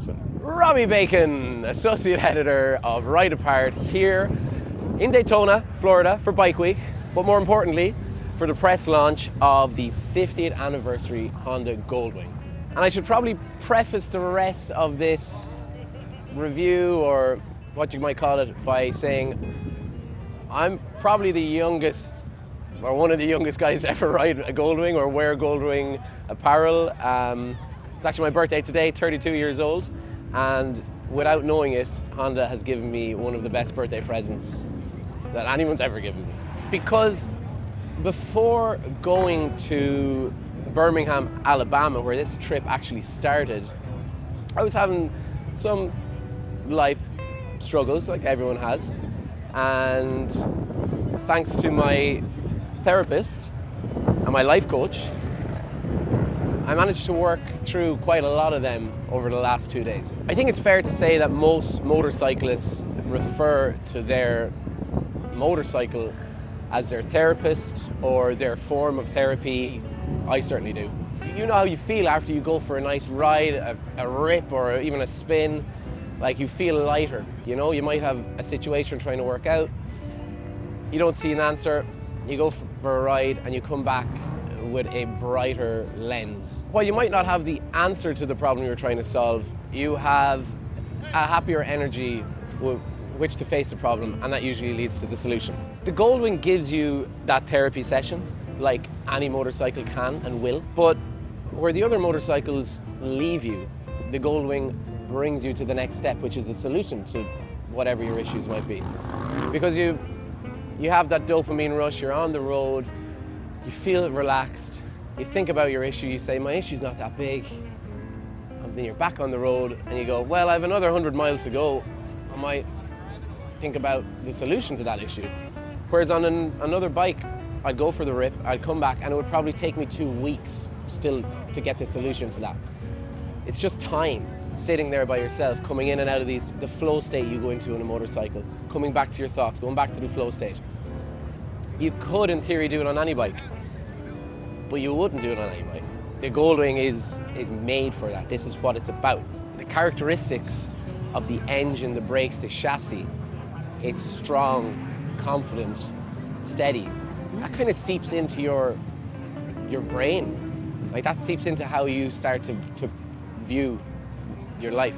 with Robbie Bacon, Associate Editor of RideApart, here in Daytona, Florida for Bike Week, but more importantly, for the press launch of the 50th anniversary Honda Goldwing. And I should probably preface the rest of this review, or what you might call it, by saying I'm probably the youngest, or one of the youngest guys to ever ride a Goldwing or wear Goldwing apparel. It's actually my birthday today, 32 years old, and without knowing it, Honda has given me one of the best birthday presents that anyone's ever given me. Because before going to Birmingham, Alabama, where this trip actually started, I was having some life struggles like everyone has, and thanks to my therapist and my life coach, I managed to work through quite a lot of them over the last 2 days. I think it's fair to say that most motorcyclists refer to their motorcycle as their therapist or their form of therapy. I certainly do. You know how you feel after you go for a nice ride, a rip, or even a spin. Like, you feel lighter, you know? You might have a situation trying to work out, you don't see an answer, you go for a ride and you come back with a brighter lens. While you might not have the answer to the problem you're trying to solve, you have a happier energy with which to face the problem, and that usually leads to the solution. The Goldwing gives you that therapy session, like any motorcycle can and will, but where the other motorcycles leave you, the Goldwing brings you to the next step, which is a solution to whatever your issues might be. Because you have that dopamine rush, you're on the road, you feel relaxed, you think about your issue, you say, my issue's not that big, and then you're back on the road and you go, well, I have another 100 miles to go, I might think about the solution to that issue. Whereas on another bike, I'd go for the rip, I'd come back, and it would probably take me 2 weeks still to get the solution to that. It's just time, sitting there by yourself, coming in and out of the flow state you go into in a motorcycle, coming back to your thoughts, going back to the flow state. You could, in theory, do it on any bike, but you wouldn't do it on any bike. The Goldwing is made for that. This is what it's about. The characteristics of the engine, the brakes, the chassis, it's strong, confident, steady. That kind of seeps into your brain. Like, that seeps into how you start to view your life.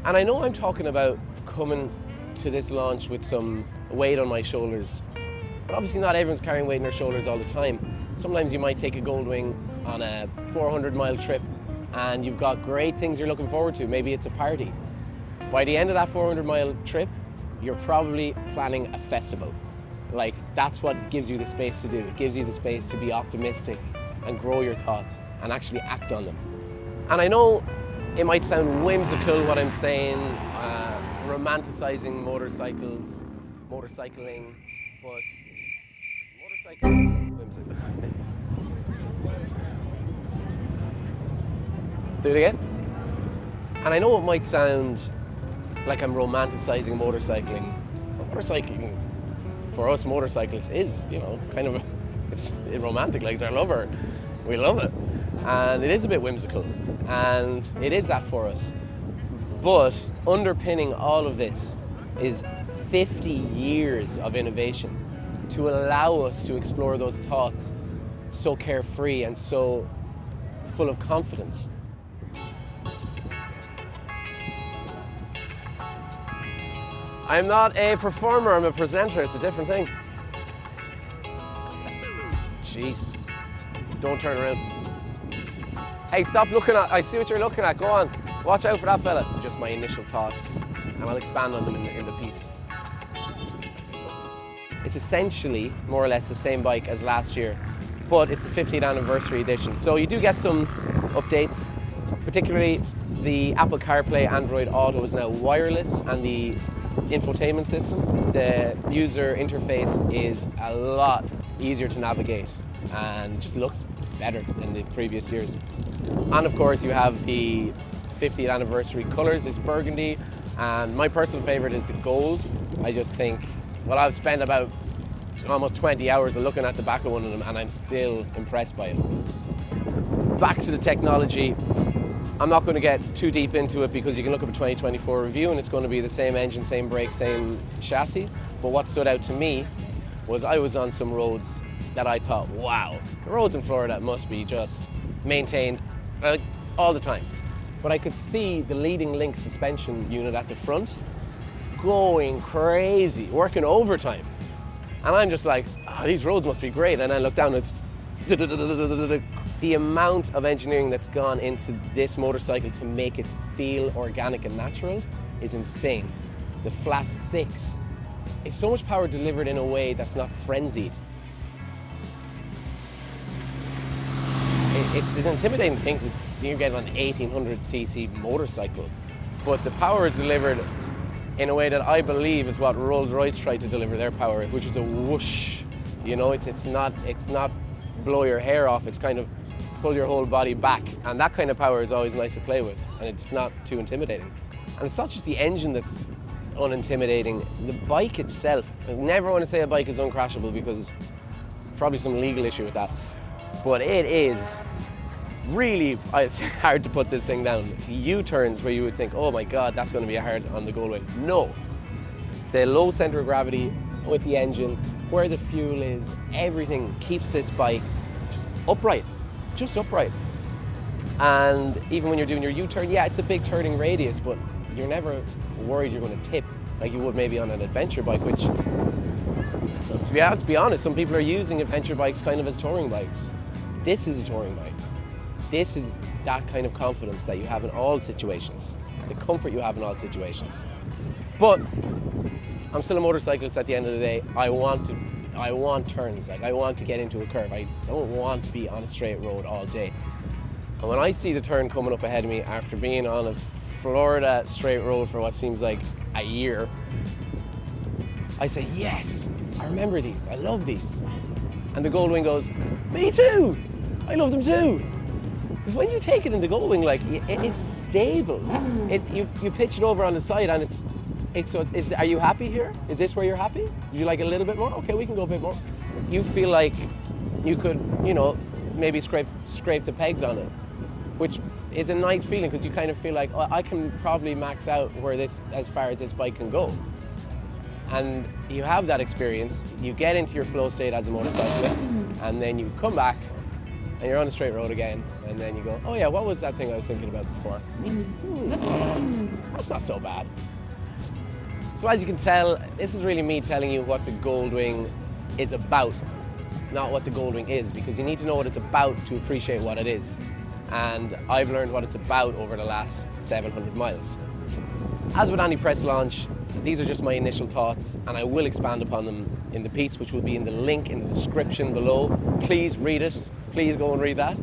And I know I'm talking about coming to this launch with some weight on my shoulders, but obviously not everyone's carrying weight on their shoulders all the time. Sometimes you might take a Goldwing on a 400-mile trip and you've got great things you're looking forward to. Maybe it's a party. By the end of that 400-mile trip, you're probably planning a festival. Like, that's what gives you the space to do. It gives you the space to be optimistic and grow your thoughts and actually act on them. And I know it might sound whimsical what I'm saying, romanticizing motorcycles, motorcycling, but motorcycling is whimsical. Do it again. And I know it might sound like I'm romanticizing motorcycling, but motorcycling for us motorcyclists is, you know, kind of, it's romantic, like, it's our lover. We love it. And it is a bit whimsical, and it is that for us. But underpinning all of this is 50 years of innovation to allow us to explore those thoughts so carefree and so full of confidence. I'm not a performer, I'm a presenter, it's a different thing. Jeez, don't turn around. Hey, stop looking at, I see what you're looking at, go on. Watch out for that fella. Just my initial thoughts, and I'll expand on them in the piece. It's essentially, more or less, the same bike as last year, but it's the 50th anniversary edition. So you do get some updates, particularly the Apple CarPlay Android Auto is now wireless, and the infotainment system, the user interface is a lot easier to navigate and just looks better than the previous years. And of course you have the 50th anniversary colours. It's burgundy, and my personal favourite is the gold. I just think, well, I've spent about almost 20 hours looking at the back of one of them and I'm still impressed by it. Back to the technology. I'm not going to get too deep into it because you can look up a 2024 review and it's going to be the same engine, same brakes, same chassis. But what stood out to me was I was on some roads that I thought, wow, the roads in Florida must be just maintained all the time. But I could see the leading link suspension unit at the front going crazy, working overtime. And I'm just like, these roads must be great. And I look down and it's the amount of engineering that's gone into this motorcycle to make it feel organic and natural is insane. The flat six is so much power delivered in a way that's not frenzied. It's an intimidating thing to you're getting an 1800cc motorcycle, but the power is delivered in a way that I believe is what Rolls-Royce tried to deliver their power, which is a whoosh. You know, it's not blow your hair off. It's kind of pull your whole body back, and that kind of power is always nice to play with, and it's not too intimidating. And it's not just the engine that's unintimidating. The bike itself. I never want to say a bike is uncrashable because there's probably some legal issue with that. But it is really, it's hard to put this thing down. U-turns where you would think, oh my God, that's going to be hard on the Goldwing. No. The low center of gravity with the engine, where the fuel is, everything keeps this bike just upright. And even when you're doing your U-turn, yeah, it's a big turning radius, but you're never worried you're going to tip like you would maybe on an adventure bike, which, to be honest, some people are using adventure bikes kind of as touring bikes. This is a touring bike. This is that kind of confidence that you have in all situations, the comfort you have in all situations. But I'm still a motorcyclist at the end of the day. I want turns, like I want to get into a curve. I don't want to be on a straight road all day. And when I see the turn coming up ahead of me after being on a Florida straight road for what seems like a year, I say, yes, I remember these, I love these. And the Goldwing goes, me too, I love them too. Because when you take it in the Goldwing, like, it's stable. You pitch it over on the side and are you happy here? Is this where you're happy? Would you like a little bit more? Okay, we can go a bit more. You feel like you could, maybe scrape the pegs on it, which is a nice feeling because you kind of feel like, oh, I can probably max out as far as this bike can go. And you have that experience, you get into your flow state as a motorcyclist, and then you come back and you're on a straight road again, and then you go, oh yeah, what was that thing I was thinking about before? That's not so bad. So as you can tell, this is really me telling you what the Goldwing is about, not what the Goldwing is, because you need to know what it's about to appreciate what it is. And I've learned what it's about over the last 700 miles. As with any press launch, these are just my initial thoughts, and I will expand upon them in the piece, which will be in the link in the description below. Please read it. Please go and read that.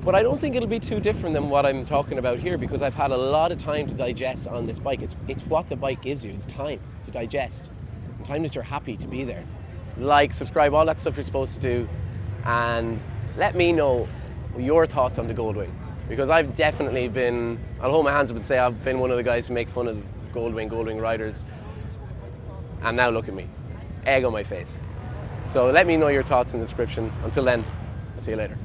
But I don't think it'll be too different than what I'm talking about here, because I've had a lot of time to digest on this bike. It's what the bike gives you. It's time to digest. Time that you're happy to be there. Like, subscribe, all that stuff you're supposed to do, and let me know your thoughts on the Goldwing, because I've definitely been, I'll hold my hands up and say I've been one of the guys who make fun of Goldwing riders, and now look at me, egg on my face. So let me know your thoughts in the description. Until then, I'll see you later.